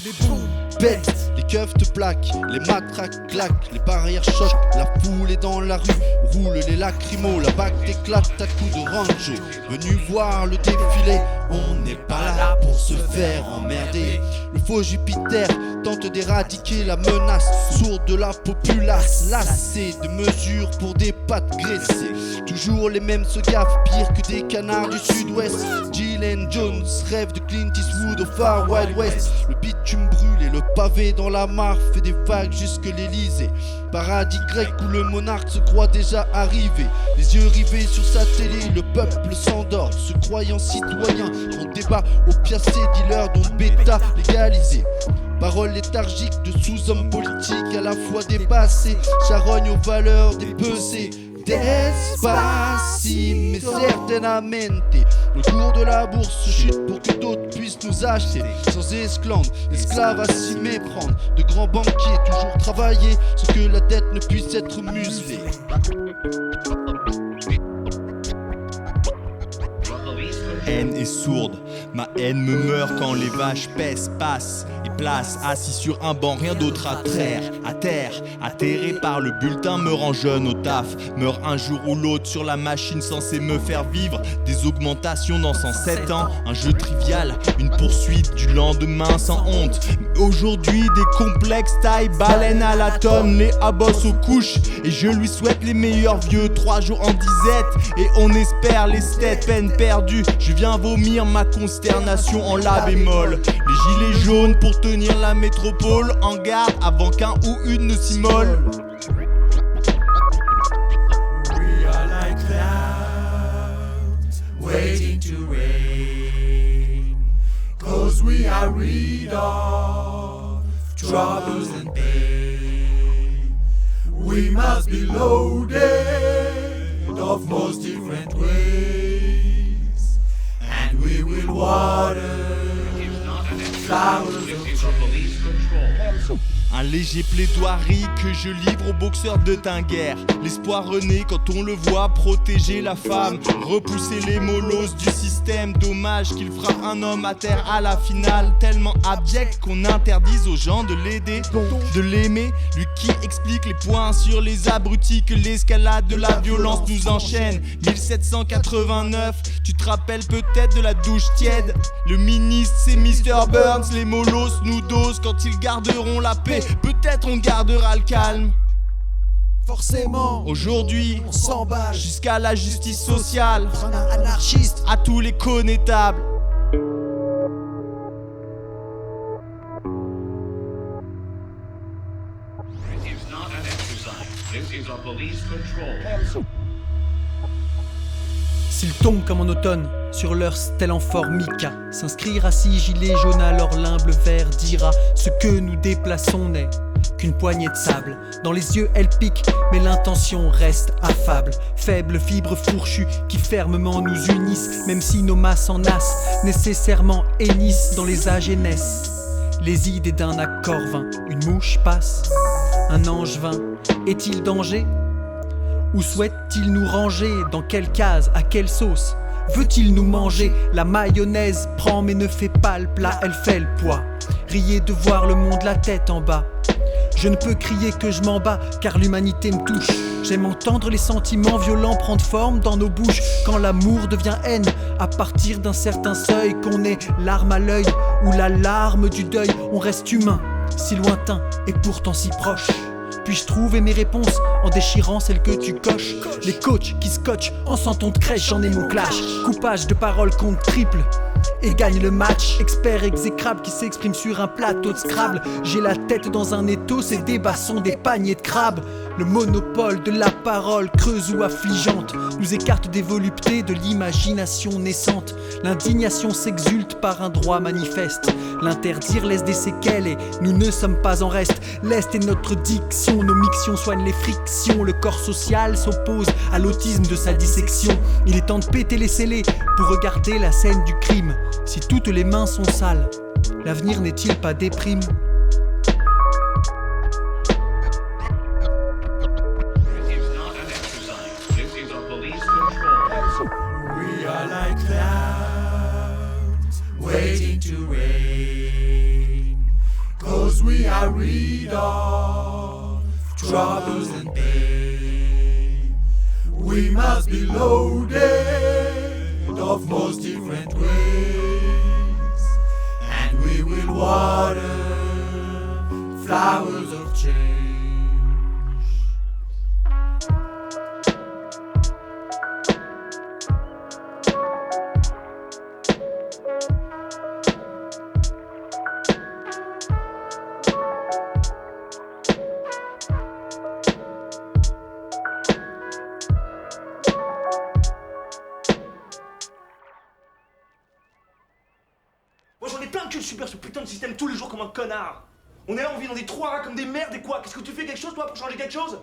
les bombes pètent, les keufs te plaquent, les matraques claquent, les barrières choquent, la foule est dans la rue, roule les lacrymos, la bague t'éclate à coups de rancho. Venu voir le défilé, on n'est pas là pour se faire emmerder. Le faux Jupiter tente d'éradiquer la menace sourde de la populace, lassée de mesures pour des pattes graissées. Toujours les mêmes se gaffent, pire que des canards du sud-ouest. Gillian Jones rêve de Clint Eastwood au Far Wild West. Le bitume brûle et le pavé dans la mare fait des vagues jusque l'Elysée. Paradis grec où le monarque se croit déjà arrivé. Les yeux rivés sur sa télé, le peuple s'endort, se croyant citoyen. On débat au piacé, dealer dont bêta légalisé. Paroles léthargiques de sous-hommes politiques à la fois dépassés, charogne aux valeurs dépecées. Despacito, mais certainamente. Le cours de la bourse chute pour que d'autres puissent nous acheter. Sans esclandre, esclaves à s'y méprendre. De grands banquiers toujours travailler sans que la dette ne puisse être muselée. Haine est sourde, ma haine me meurt quand les vaches paissent, passent et placent. Assis sur un banc, rien d'autre à traire, à terre, atterré par le bulletin, me rend jeune au taf. Meurt un jour ou l'autre sur la machine censée me faire vivre des augmentations dans 107 ans. Un jeu trivial, une poursuite du lendemain sans honte. Mais aujourd'hui des complexes taille baleine à la tonne, les abosses aux couches. Et je lui souhaite les meilleurs vieux 3 jours en disette. Et on espère les steps, peine perdue. Je viens vomir ma consternation en la bémol. Les gilets jaunes pour tenir la métropole en garde avant qu'un ou une ne s'immole. We are like clouds waiting to rain, 'cause we are rid of troubles and pain. We must be loaded of most different ways, and we will water flowers of Un léger plaidoirie que je livre aux boxeurs de Tinguer. L'espoir renaît quand on le voit protéger la femme, repousser les molosses du système. Dommage qu'il frappe un homme à terre à la finale, tellement abject qu'on interdise aux gens de l'aider, de l'aimer. Lui qui explique les points sur les abrutis que l'escalade de la violence nous enchaîne. 1789, tu te rappelles peut-être de la douche tiède. Le ministre c'est Mr Burns, les molosses nous dosent quand ils garderont la paix. Peut-être on gardera le calme. Forcément, aujourd'hui, on s'emballe jusqu'à la justice sociale, un anarchiste à tous les connétables. This is not an exercise. This is a police control. S'ils tombent comme en automne, sur leur stèle en formica, s'inscrire à 6 gilets jaunes à leur l'humble verre dira: ce que nous déplaçons n'est qu'une poignée de sable. Dans les yeux elle pique, mais l'intention reste affable. Faible fibre fourchue qui fermement nous unissent, même si nos masses en as nécessairement hennissent dans les âges et naissent les idées d'un accord vain. Une mouche passe, un ange vint. Est-il danger? Où souhaite-t-il nous ranger? Dans quelle case? À quelle sauce? Veut-il nous manger? La mayonnaise prend mais ne fait pas le plat, elle fait le poids. Riez de voir le monde la tête en bas. Je ne peux crier que je m'en bats, car l'humanité me touche. J'aime entendre les sentiments violents prendre forme dans nos bouches. Quand l'amour devient haine, à partir d'un certain seuil, qu'on ait l'arme à l'œil ou la larme du deuil, on reste humain, si lointain et pourtant si proche. Puis-je trouver mes réponses en déchirant celles que tu coches? Les coachs qui scotchent en senton de crèche, j'en ai mon clash. Coupage de paroles compte triple et gagne le match. Expert exécrable qui s'exprime sur un plateau de Scrabble. J'ai la tête dans un étau, ces débats sont des paniers de crabes. Le monopole de la parole, creuse ou affligeante, nous écarte des voluptés de l'imagination naissante. L'indignation s'exulte par un droit manifeste. L'interdire laisse des séquelles et nous ne sommes pas en reste. L'Est est notre diction, nos mictions soignent les frictions. Le corps social s'oppose à l'autisme de sa dissection. Il est temps de péter les scellés pour regarder la scène du crime. Si toutes les mains sont sales, l'avenir n'est-il pas déprime? We are like clouds waiting to rain, I read of troubles and pain. We must be loaded of most different ways, and we will water flowers of change. Moi j'en ai plein de cul de subir ce putain de système tous les jours comme un connard. On est là, on vit dans des trous à rats comme des merdes et quoi? Qu'est-ce que tu fais quelque chose toi pour changer quelque chose?